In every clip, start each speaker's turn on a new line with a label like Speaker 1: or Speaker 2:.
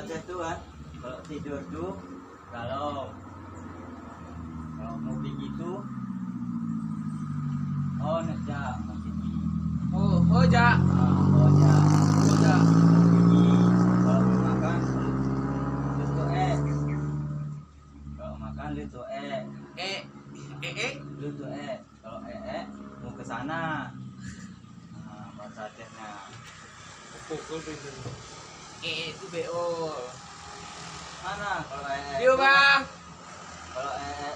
Speaker 1: Aceh tuh kan kalau tidur tuh kalau mau begitu oh nejak maksudnya
Speaker 2: Oh, hoja.
Speaker 1: oh ya
Speaker 2: Hoja.
Speaker 1: kalau mau makan lu tuh kalau makan lu tuh lu tuh kalau mau ke sana nah, bahasa Acehnya
Speaker 2: Pukul itu. Itu BO.
Speaker 1: mana kalau
Speaker 2: Yuk, Bang.
Speaker 1: kalau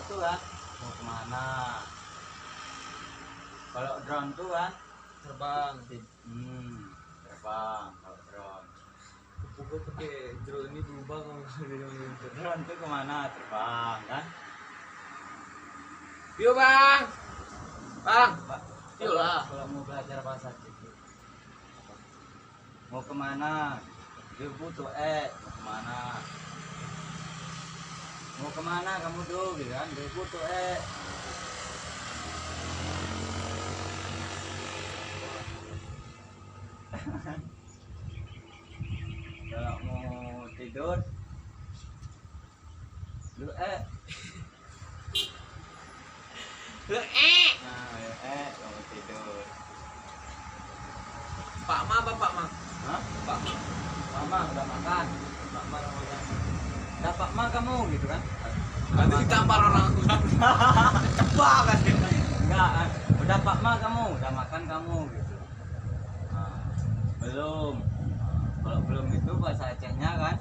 Speaker 1: tuh kan mau kemana kalau drone tuh kan
Speaker 2: Terbang.
Speaker 1: terbang kalau drone
Speaker 2: Pukul pakai drone ini berubah kalau
Speaker 1: drone tuh kemana terbang kan
Speaker 2: Yuk, Bang. Bang.
Speaker 1: Pak
Speaker 2: Yuk lah.
Speaker 1: kalau mau belajar bahasa Aceh mau kemana dia butuh mau kemana kamu tuh gitu kan dia butuh kalau mau tidur lu
Speaker 2: Lu
Speaker 1: nah kalau tidur
Speaker 2: Pak Ma apa Pak Ma?
Speaker 1: hah
Speaker 2: Pak Ma.
Speaker 1: mama udah makan
Speaker 2: Pak Ma namanya.
Speaker 1: dapat mah kamu gitu kan
Speaker 2: Nanti ditampar orang. Cepat kan.
Speaker 1: enggak udah pak mah kamu udah makan kamu gitu nah, belum kalau belum itu bahasa Acehnya kan